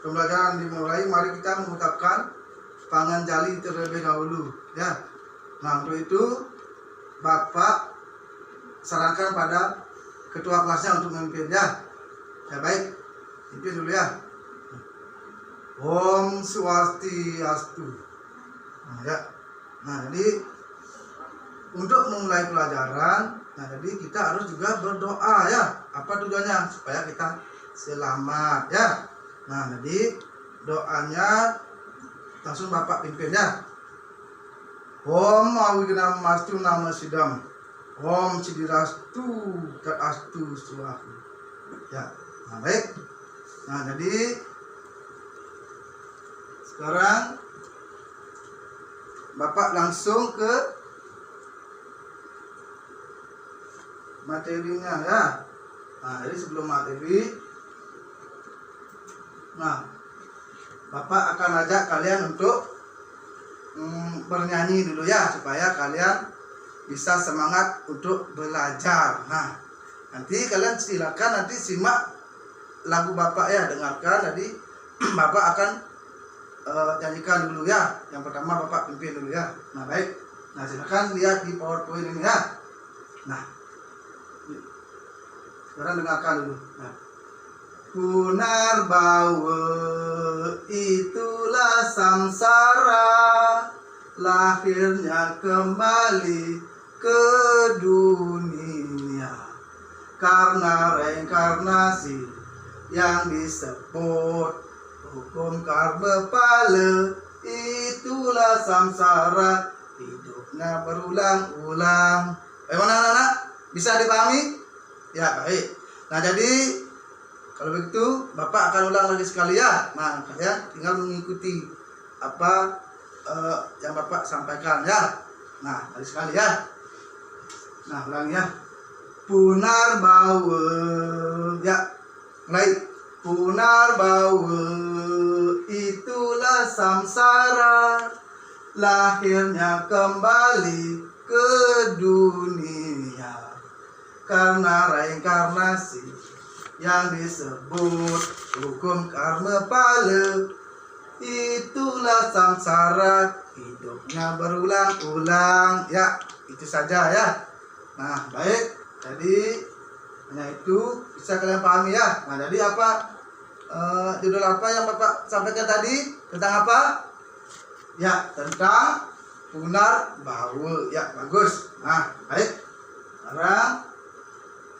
pembelajaran dimulai, mari kita mengucapkan panganjali terlebih dahulu ya. Nah, untuk itu Bapak sarankan pada ketua kelasnya untuk memimpin ya. Ya baik, pimpin dulu ya. Om Swastiastu. Nah, ya. Nah, jadi untuk memulai pelajaran, nah jadi kita harus juga berdoa ya. Apa tujuannya? Supaya kita selamat ya. Nah, jadi doanya langsung Bapak pimpin ya. Om Awignam Mastu Nama Sidam. Om Sidirastu Kat Astu Swahu. Ya. Nah, baik. Nah, jadi sekarang Bapak langsung ke materinya ya. Nah, jadi sebelum materi, nah Bapak akan ajak kalian untuk bernyanyi dulu ya, supaya kalian bisa semangat untuk belajar. Nah, nanti kalian silakan nanti simak lagu Bapak ya, dengarkan. Jadi Bapak akan nyanyikan dulu ya. Yang pertama Bapak pimpin dulu ya. Nah, baik. Nah, silakan lihat di PowerPoint ini ya. Nah, sekarang dengarkan dulu. Nah. Punarbawa itulah samsara, lahirnya kembali ke dunia karena reinkarnasi yang disebut hukum karma pala. Itulah samsara, hidupnya berulang-ulang. Bagaimana anak-anak? Bisa dipahami? Ya, baik. Nah, jadi kalau begitu Bapak akan ulang lagi sekali ya. Nah, kalian tinggal mengikuti apa yang Bapak sampaikan ya. Nah, kali sekali ya. Nah, ulang ya. Punarbawa ya. Mulai. Punarbawa itulah samsara, lahirnya kembali ke dunia karena reinkarnasi yang disebut hukum karma pala. Itulah samsara, hidupnya berulang-ulang ya. Itu saja ya. Nah, baik. Jadi hanya itu bisa kalian pahami ya. Nah, jadi apa judul apa yang Bapak sampaikan tadi? Tentang apa? Ya, tentang punarbawa ya. Bagus. Nah, baik. Sekarang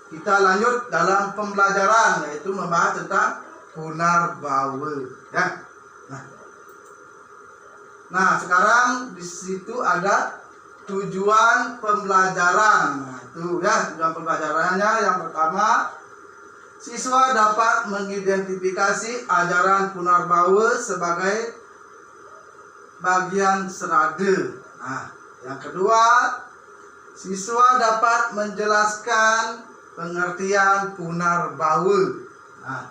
kita lanjut dalam pembelajaran, yaitu membahas tentang punarbawa ya. Nah, sekarang di situ ada tujuan pembelajaran. Nah, itu ya tujuan pembelajarannya. Yang pertama, siswa dapat mengidentifikasi ajaran punarbawa sebagai bagian serada. Nah, yang kedua, siswa dapat menjelaskan pengertian punarbawa. Nah,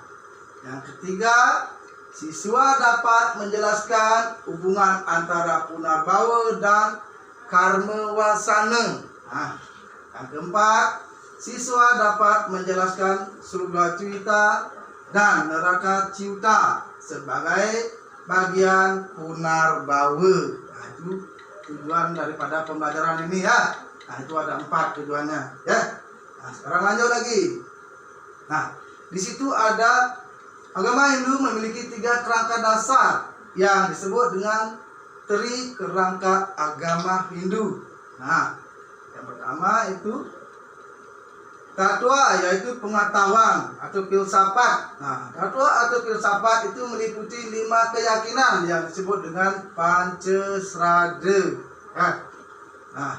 yang ketiga, siswa dapat menjelaskan hubungan antara punarbawa dan karma wasana. Nah, yang keempat, siswa dapat menjelaskan surga ciuta dan neraka ciuta sebagai bagian punarbawa. Nah, itu tujuan daripada pembelajaran ini ya. Nah, itu ada 4 tujuannya ya. Nah, sekarang lanjut lagi. Nah, di situ ada agama Hindu memiliki 3 kerangka dasar yang disebut dengan Tri Kerangka Agama Hindu. Nah, yang pertama itu tatwa, yaitu pengetahuan atau filsafat. Nah, tatwa atau filsafat itu meliputi 5 keyakinan yang disebut dengan Pancasrada. Ya. Nah,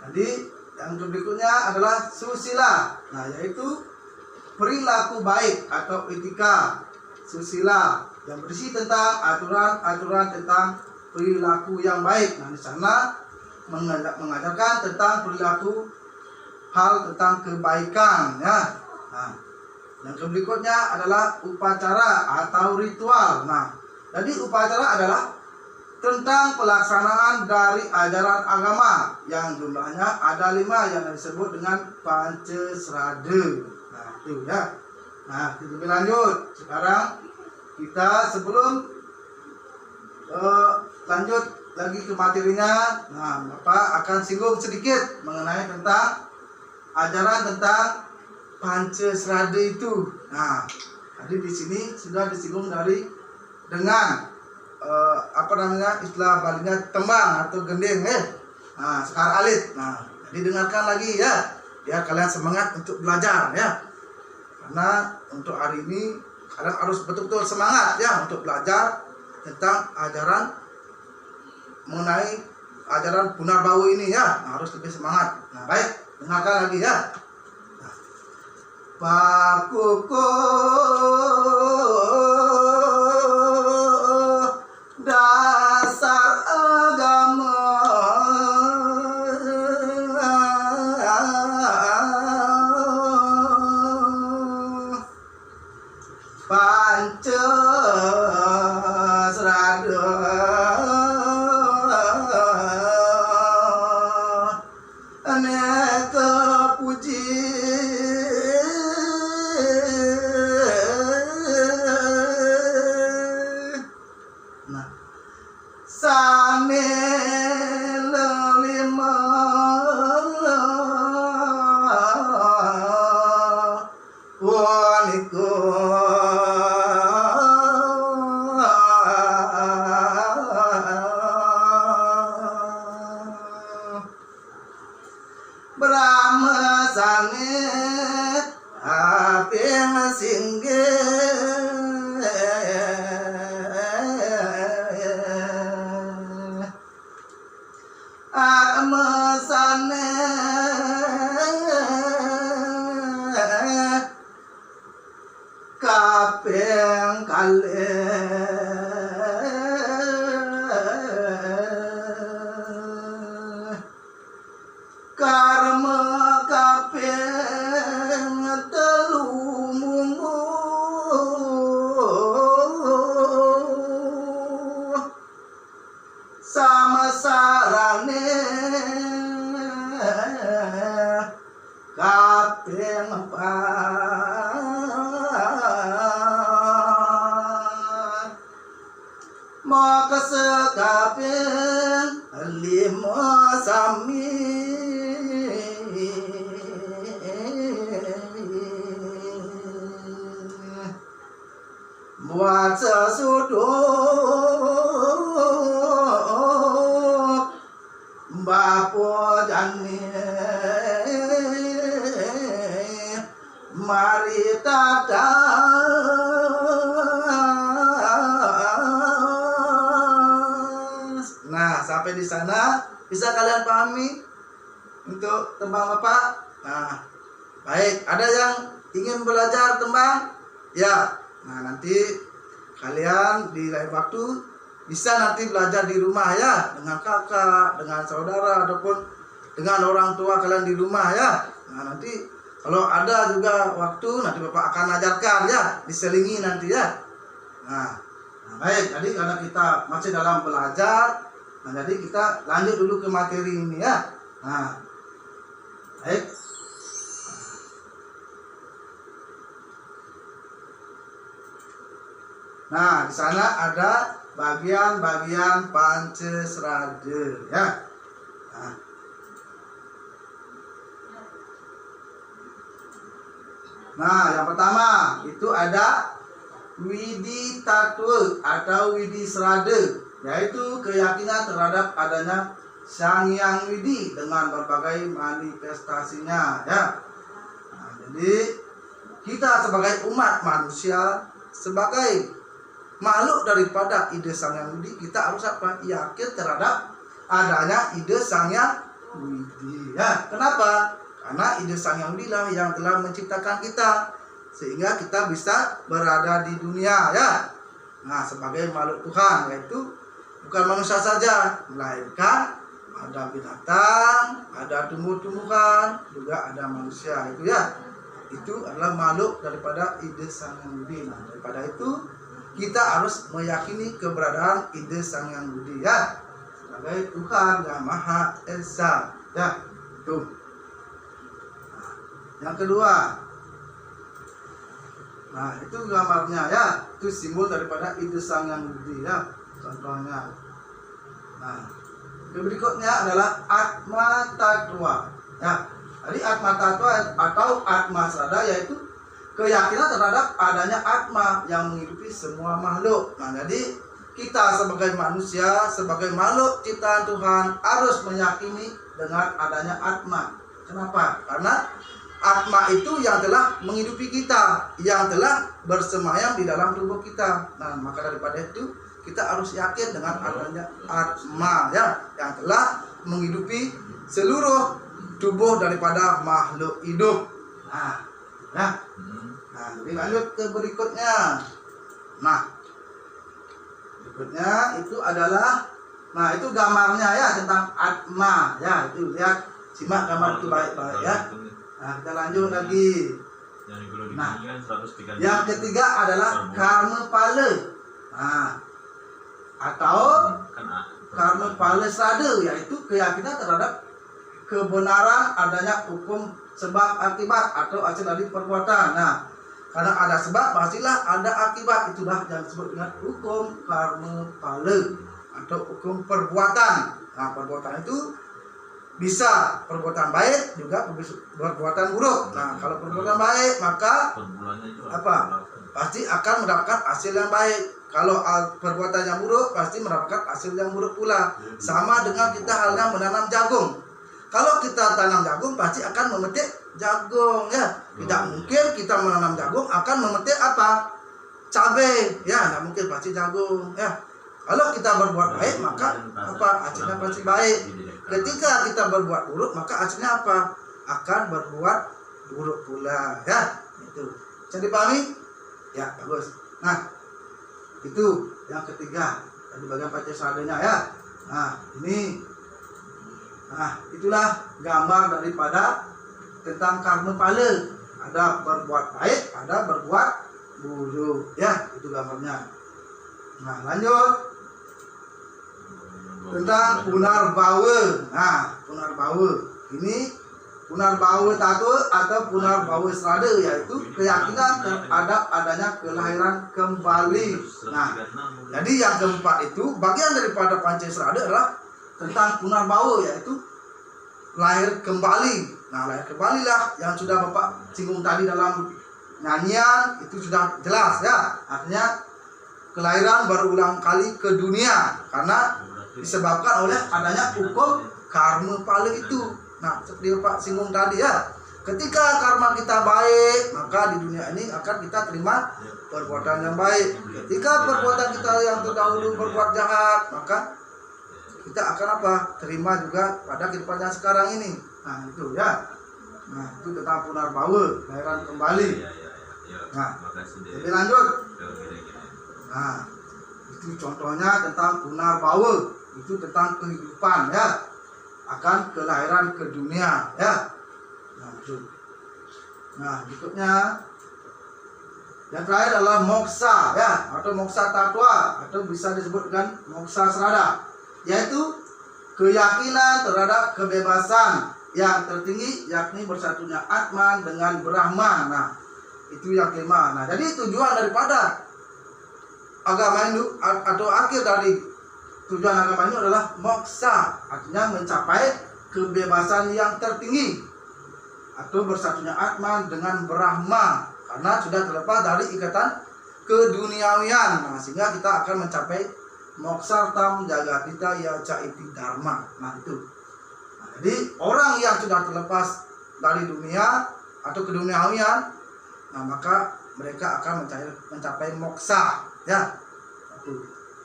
jadi yang berikutnya adalah susila. Nah, yaitu perilaku baik atau etika. Susila yang berisi tentang aturan-aturan tentang perilaku yang baik. Nah, di sana mengajarkan tentang perilaku hal tentang kebaikan ya. Nah, yang berikutnya adalah upacara atau ritual. Nah, jadi upacara adalah tentang pelaksanaan dari ajaran agama yang jumlahnya ada 5 yang disebut dengan Pancasrada. Nah, itu ya. Nah, kita lanjut. Sekarang kita sebelum lanjut lagi ke materinya, nah Bapak akan singgung sedikit mengenai tentang ajaran tentang Pancasrada itu. Nah, tadi di sini sudah disinggung dengan istilah Balinya tembang atau gending, nah sekar alit. Nah, jadi dengarkan lagi ya, biar kalian semangat untuk belajar ya. Karena untuk hari ini kalian harus betul-betul semangat ya untuk belajar tentang ajaran mengenai ajaran Punarbawu ini ya. Nah, harus lebih semangat. Nah, baik, dengarkan lagi ya. Pakuku dasar agama Pancasrada aneka puji nah sane lelima waniko Brahma sange apeng singge atma sane kapeng kale karma kapeng telumumu sama sarane kapeng maka sekapeng lima sami buat sesuduk bapo jani mari tata nah sampai di sana bisa kalian pahami untuk tembang Bapak. Nah baik, ada yang ingin belajar tembang ya. Nah nanti kalian di lain waktu bisa nanti belajar di rumah ya, dengan kakak, dengan saudara ataupun dengan orang tua kalian di rumah ya. Nah nanti kalau ada juga waktu nanti Bapak akan ajarkan ya, diselingi nanti ya. Nah baik, jadi karena kita masih dalam belajar, nah jadi kita lanjut dulu ke materi ini ya. Nah baik. Nah, di sana ada bagian-bagian Pancasrada ya. Nah, yang pertama itu ada Widi Tatwa atau Widi Srada, yaitu keyakinan terhadap adanya Sang Hyang Widi dengan berbagai manifestasinya ya. Nah, jadi kita sebagai umat manusia, sebagai makhluk daripada ide Sang Hyang Widi, kita harus apa? Yakin terhadap adanya ide Sang Hyang Widi ya. Kenapa? Karena ide Sang Hyang Widi lah yang telah menciptakan kita sehingga kita bisa berada di dunia ya. Nah, sebagai makhluk Tuhan, yaitu bukan manusia saja, melainkan ada binatang, ada tumbuh-tumbuhan, juga ada manusia itu ya. Itu adalah makhluk daripada ide Sang Hyang Widi. Nah, daripada itu kita harus meyakini keberadaan ide Sang Hyang Widi ya, sebagai Tuhan yang Maha Esa ya. Tuh. Yang kedua, Nah, itu gambarnya ya. Itu simbol daripada Ida Sang Hyang Widi ya. Contohnya. Nah, yang berikutnya adalah Atma Tattva. Ya. Jadi Atma Tattva atau Atma Srada yaitu keyakinan terhadap adanya Atma yang menghidupi semua makhluk. Nah, jadi kita sebagai manusia, sebagai makhluk ciptaan Tuhan harus meyakini dengan adanya Atma. Kenapa? Karena Atma itu yang telah menghidupi kita, yang telah bersemayam di dalam tubuh kita. Nah, maka daripada itu kita harus yakin dengan adanya Atma ya, yang telah menghidupi seluruh tubuh daripada makhluk hidup. Nah, ya. Nah, lebih lanjut ke berikutnya. Nah, berikutnya itu adalah, nah itu gambarnya ya tentang Atma ya, itu lihat, simak gambar itu baik-baik ya. Nah, kita lanjut lagi. Nah, yang ketiga adalah Karma Pala. Nah, atau Karma Pala Srada yaitu keyakinan terhadap kebenaran adanya hukum sebab akibat atau hasil dari perbuatan. Nah, karena ada sebab pastilah ada akibat, itulah yang disebut dengan hukum karma pala atau hukum perbuatan. Nah, perbuatan itu bisa perbuatan baik juga perbuatan buruk. Nah, kalau perbuatan baik maka apa? Pasti akan mendapatkan hasil yang baik. Kalau perbuatan yang buruk pasti mendapatkan hasil yang buruk pula. Sama dengan kita halnya menanam jagung. Kalau kita tanam jagung pasti akan memetik jagung ya. Tidak mungkin kita menanam jagung akan memetik apa? Cabai ya, tidak mungkin, pasti jagung ya. Kalau kita berbuat baik maka apa? Hasilnya pasti baik. Ketika kita berbuat buruk maka hasilnya apa? Akan berbuat buruk pula ya. Itu. Bisa dipahami? Ya, bagus. Nah, itu yang ketiga dari bagian Pancasradanya ya. Nah, ini, nah itulah gambar daripada tentang karma pala. Ada berbuat baik, ada berbuat buruk ya, itu gambarnya. Nah, lanjut tentang punarbawa. Nah, punarbawa ini punarbawa tattva atau punarbawa srada yaitu keyakinan terhadap adanya kelahiran kembali. Nah, jadi yang keempat itu bagian daripada Pancasrada adalah tentang punarbawa yaitu lahir kembali. Nah, lahir kembali lah yang sudah Bapak singgung tadi dalam nyanyian, itu sudah jelas ya. Artinya kelahiran berulang kali ke dunia karena disebabkan oleh adanya hukum karma pala itu. Nah, seperti Bapak singgung tadi ya. Ketika karma kita baik, maka di dunia ini akan kita terima perbuatan yang baik. Ketika perbuatan kita yang terdahulu berbuat jahat, maka kita akan apa? Terima juga pada kehidupan yang sekarang ini. Nah, itu ya. Nah, itu tentang punarbawa, kelahiran kembali. Nah, lebih lanjut. Nah, itu contohnya tentang punarbawa. Itu tentang kehidupan ya. Akan kelahiran ke dunia ya. Nah, itu. Nah, berikutnya yang terakhir adalah moksa ya, atau moksa tattva, atau bisa disebut dengan moksa srada, yaitu keyakinan terhadap kebebasan yang tertinggi, yakni bersatunya Atman dengan Brahman. Nah, itu yang kelima. Nah, jadi tujuan daripada agama Hindu atau akhir dari tujuan agama Hindu adalah moksa, artinya mencapai kebebasan yang tertinggi atau bersatunya Atman dengan Brahma, karena sudah terlepas dari ikatan keduniawian. Nah, sehingga kita akan mencapai moksartam jagatita yaca iti dharma. Nah, itu. Nah, jadi orang yang sudah terlepas dari dunia atau keduniawian, nah maka mereka akan mencapai moksa ya.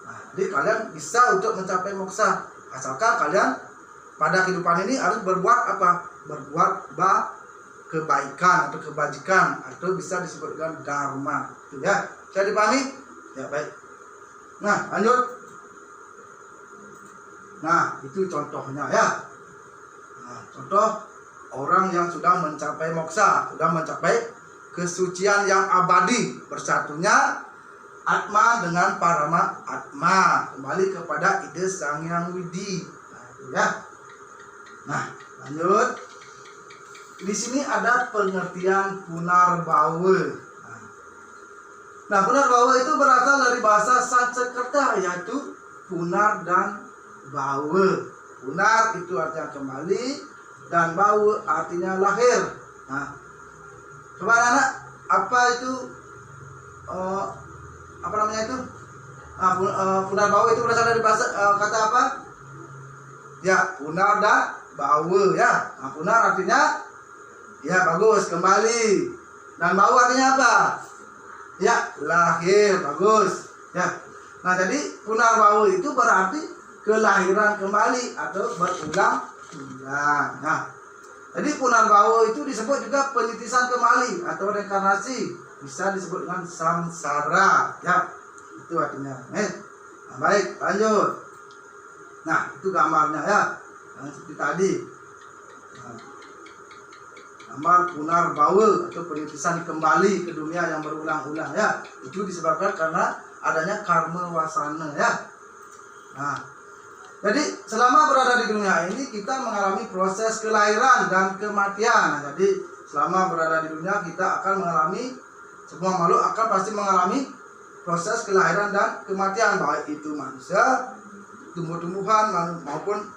Nah, jadi kalian bisa untuk mencapai moksa asalkan kalian pada kehidupan ini harus berbuat apa? Berbuat kebaikan atau kebajikan, atau bisa disebut dengan dharma. Itu ya. Bisa dipahami? Ya, baik. Nah, lanjut. Nah, itu contohnya ya. Nah, contoh orang yang sudah mencapai moksa, sudah mencapai kesucian yang abadi, bersatunya Atma dengan Parama Atma, kembali kepada ide Sang Hyang Widi. Nah, itu ya. Nah, lanjut. Di sini ada pengertian punarbawa. Nah, Nah, Punarbawa itu berasal dari bahasa Sanskerta, yaitu punar dan bawa. Punar itu artinya kembali, dan bawa artinya lahir. Nah, coba anak, apa itu apa namanya itu? Punarbawa itu berasal dari bahasa kata apa? Ya, punar dan bawa ya. Nah, punar artinya ya bagus, kembali. Dan bawa artinya apa? Ya, lahir, bagus. Ya. Nah, jadi Punarbawa itu berarti kelahiran kembali atau berulang-ulang. Nah, jadi Punarbawa itu disebut juga penitisan kembali atau reinkarnasi. Bisa disebut dengan samsara. Ya, itu artinya. Nah, baik, lanjut. Nah, itu gambarnya ya. Nah, seperti tadi. Nah, gambar Punarbawa atau penitisan kembali ke dunia yang berulang-ulang ya. Itu disebabkan karena adanya karma wasana ya. Nah, jadi selama berada di dunia ini kita mengalami proses kelahiran dan kematian. Nah, jadi selama berada di dunia kita akan mengalami, semua makhluk akan pasti mengalami proses kelahiran dan kematian, baik itu manusia, tumbuh-tumbuhan maupun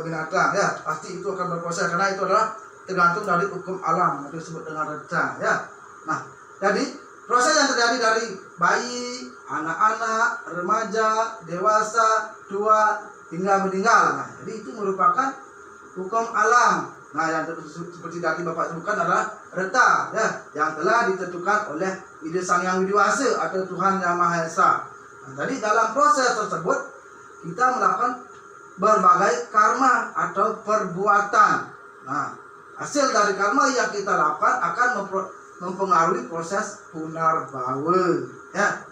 binatang ya. Pasti itu akan berproses karena itu adalah tergantung dari hukum alam atau disebut dengan reca ya. Nah, jadi proses yang terjadi dari bayi, anak-anak, remaja, dewasa, tua hingga meninggal. Nah, jadi itu merupakan hukum alam. Nah, yang seperti tadi Bapak sebutkan adalah reta ya, yang telah ditentukan oleh Ide Sang Yang Widiwasa atau Tuhan Yang Maha Esa. Nah, jadi dalam proses tersebut kita melakukan berbagai karma atau perbuatan. Nah, hasil dari karma yang kita lakukan akan mempengaruhi proses Punarbawa ya.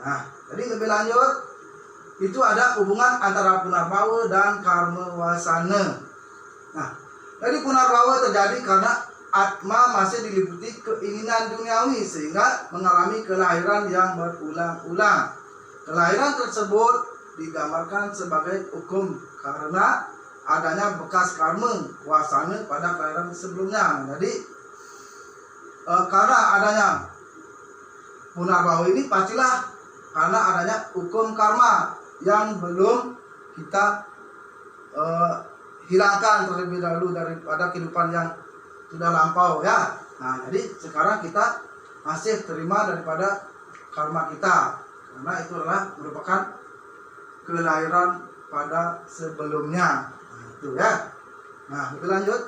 Nah, jadi lebih lanjut itu ada hubungan antara Punarbawa dan karma wasana. Nah, jadi Punarbawa terjadi karena atma masih diliputi keinginan duniawi sehingga mengalami kelahiran yang berulang-ulang. Kelahiran tersebut digambarkan sebagai hukum karena adanya bekas karma wasana pada kelahiran sebelumnya. Jadi karena adanya Punarbawa ini pastilah karena adanya hukum karma yang belum kita hilangkan terlebih dahulu daripada kehidupan yang sudah lampau ya. Nah, jadi sekarang kita masih terima daripada karma kita karena itu adalah merupakan kelahiran pada sebelumnya. Itu ya. Nah, lebih lanjut.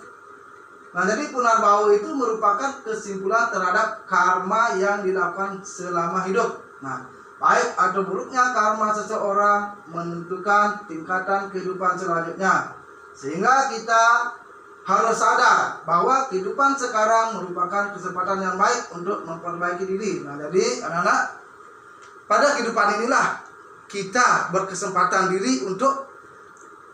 Nah, jadi Punarbawa itu merupakan kesimpulan terhadap karma yang dilakukan selama hidup. Nah, baik atau buruknya karma seseorang menentukan tingkatan kehidupan selanjutnya. Sehingga kita harus sadar bahwa kehidupan sekarang merupakan kesempatan yang baik untuk memperbaiki diri. Nah, jadi anak-anak, pada kehidupan inilah kita berkesempatan diri untuk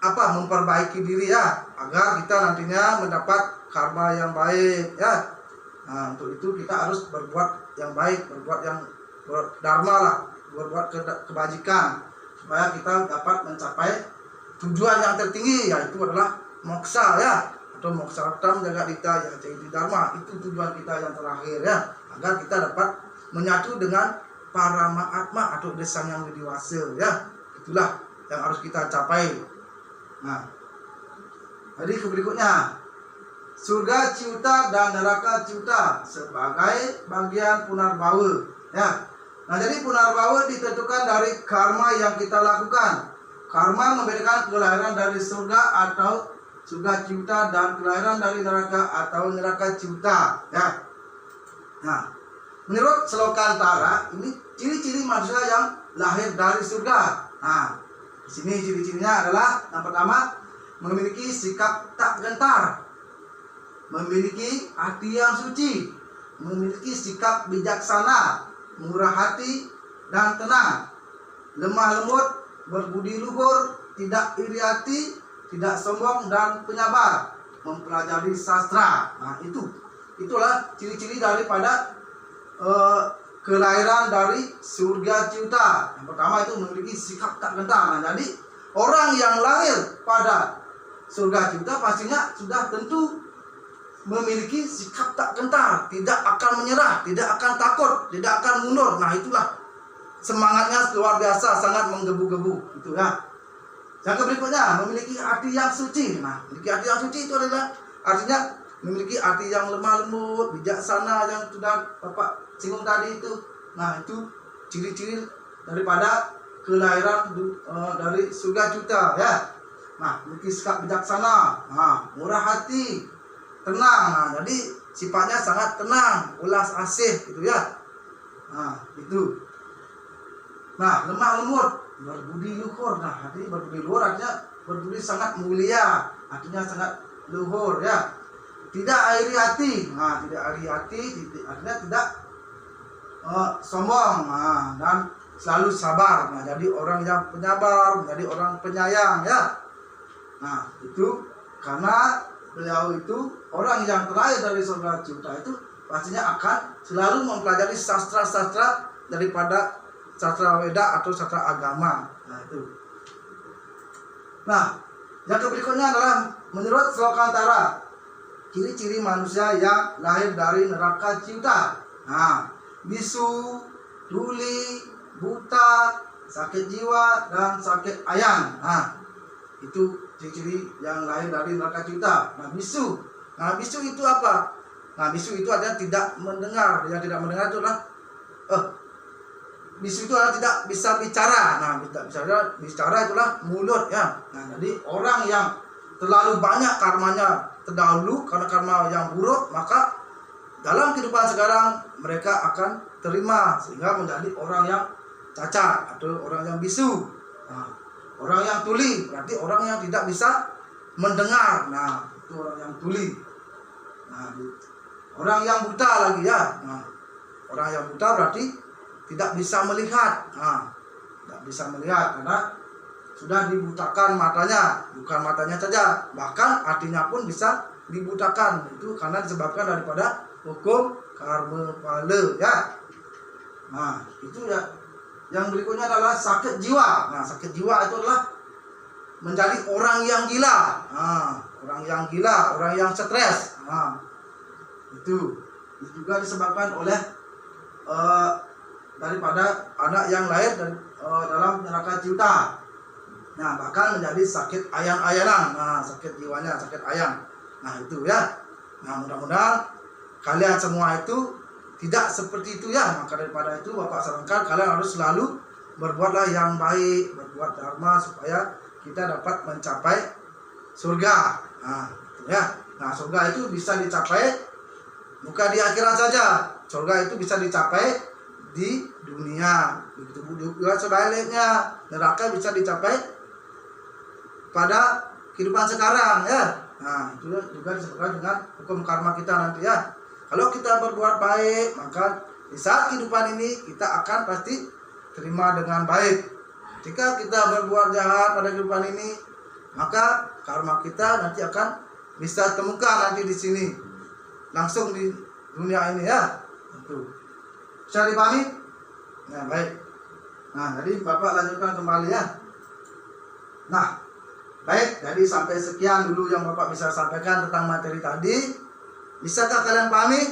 memperbaiki diri ya, agar kita nantinya mendapat karma yang baik ya. Nah, untuk itu kita harus berbuat yang baik, berbuat yang berdharma lah, berbuat kebajikan supaya kita dapat mencapai tujuan yang tertinggi, yaitu adalah moksa ya, atau moksa menjaga dita ya, jadi dharma. Itu tujuan kita yang terakhir ya, agar kita dapat menyatu dengan para mahatma atau Sang Yang Widiwasa ya. Itulah yang harus kita capai. Nah, jadi berikutnya surga ciuta dan neraka ciuta sebagai bagian Punarbawa ya. Nah, jadi Punarbawa ditentukan dari karma yang kita lakukan. Karma membedakan kelahiran dari surga atau surga ciuta dan kelahiran dari neraka atau neraka ciuta ya. Nah, menurut Selokantara ini ciri-ciri manusia yang lahir dari surga. Nah, di sini ciri-cirinya adalah yang pertama, memiliki sikap tak gentar, memiliki hati yang suci, memiliki sikap bijaksana, murah hati dan tenang, lemah lembut, berbudi luhur, tidak iri hati, tidak sombong dan penyabar, mempelajari sastra. Nah, itulah ciri-ciri daripada kelahiran dari surga ciuta. Yang pertama itu memiliki sikap tak gentar. Nah, jadi orang yang lahir pada surga ciuta pastinya sudah tentu memiliki sikap tak gentar, tidak akan menyerah, tidak akan takut, tidak akan mundur. Nah, itulah semangatnya luar biasa, sangat menggebu-gebu, gitu ya. Yang berikutnya, memiliki hati yang suci. Nah, memiliki hati yang suci itu adalah artinya memiliki hati yang lemah lembut, bijaksana, yang sudah Bapak singgung tadi itu. Nah, itu ciri-ciri daripada kelahiran dari surga juta, ya. Nah, memiliki sikap bijaksana, nah, murah hati, tenang. Nah, jadi sifatnya sangat tenang, ulas asih, gitu ya. Nah, itu. Nah, lemah lembut, berbudi luhur. Nah, artinya berbudi luhur artinya berbudi sangat mulia, artinya sangat luhur, ya. Tidak iri hati. Nah, tidak iri hati artinya tidak sombong. Nah, dan selalu sabar. Nah, jadi orang yang penyabar, menjadi orang penyayang, ya. Nah, itu karena beliau itu orang yang terlahir dari surga juta itu pastinya akan selalu mempelajari sastra-sastra daripada sastra Weda atau sastra agama. Nah, itu. Nah, yang berikutnya adalah menurut Slokantara, ciri-ciri manusia yang lahir dari neraka ciuta. Nah, bisu, tuli, buta, sakit jiwa, dan sakit ayang. Nah, itu ciri-ciri yang lahir dari neraka ciuta. Nah, bisu. Nah, bisu itu apa? Nah, bisu itu artinya tidak mendengar. Yang tidak mendengar itu adalah bisu itu adalah tidak bisa bicara. Nah, tidak bisa bicara itulah mulut, ya. Nah, jadi orang yang terlalu banyak karmanya terdahulu karena karma yang buruk, maka dalam kehidupan sekarang mereka akan terima sehingga menjadi orang yang cacat atau orang yang bisu. Nah, orang yang tuli berarti orang yang tidak bisa mendengar. Nah, itu orang yang tuli. Nah, orang yang buta lagi, ya. Nah, orang yang buta berarti tidak bisa melihat. Nah, tidak bisa melihat karena sudah dibutakan matanya. Bukan matanya saja, bahkan hatinya pun bisa dibutakan. Itu karena disebabkan daripada hukum karma pala, ya. Nah, itu ya. Yang berikutnya adalah sakit jiwa. Nah, sakit jiwa itu adalah menjadi orang yang gila. Nah, orang yang gila, orang yang stres. Nah, itu juga disebabkan oleh daripada anak yang lahir dalam neraka ciuta. Nah, bahkan menjadi sakit ayang-ayangan. Nah, sakit jiwanya, sakit ayang. Nah, itu, ya. Nah, mudah-mudahan kalian semua itu tidak seperti itu, ya. Maka daripada itu Bapak sarankan kalian harus selalu berbuatlah yang baik, berbuat dharma supaya kita dapat mencapai surga. Nah, itu, ya. Nah, surga itu bisa dicapai bukan di akhirat saja. Surga itu bisa dicapai di dunia. Begitu juga sebaliknya, neraka bisa dicapai pada kehidupan sekarang, ya. Nah, itu juga disebabkan dengan hukum karma kita nanti, ya. Kalau kita berbuat baik, maka di saat kehidupan ini kita akan pasti terima dengan baik. Jika kita berbuat jahat pada kehidupan ini, maka karma kita nanti akan bisa temukan nanti di sini, langsung di dunia ini, ya. Itu bisa dipahami? Nah, baik. Nah, jadi Bapak lanjutkan kembali, ya. Nah, baik, jadi sampai sekian dulu yang Bapak bisa sampaikan tentang materi tadi. Bisakah kalian pahami?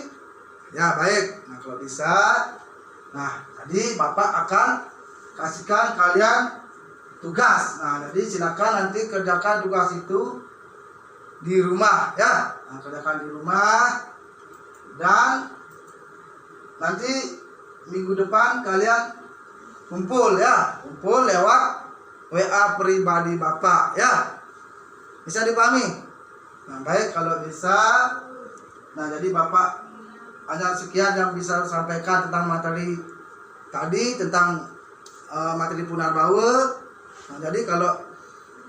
Ya, baik. Nah, kalau bisa, nah, jadi Bapak akan kasihkan kalian tugas. Nah, jadi silakan nanti kerjakan tugas itu di rumah, ya. Nah, kerjakan di rumah. Dan nanti minggu depan kalian kumpul, ya. Kumpul lewat WA pribadi Bapak, ya. Bisa dipahami? Nah, baik, kalau bisa. Nah, jadi Bapak hanya sekian yang bisa sampaikan tentang materi tadi, tentang materi Punarbawa. Nah, jadi kalau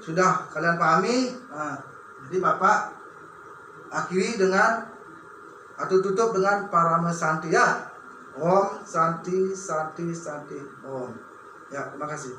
sudah kalian pahami, nah, jadi Bapak akhiri dengan atau tutup dengan Parama Santi, ya. Om Santi Santi Santi Om. Ya, terima kasih.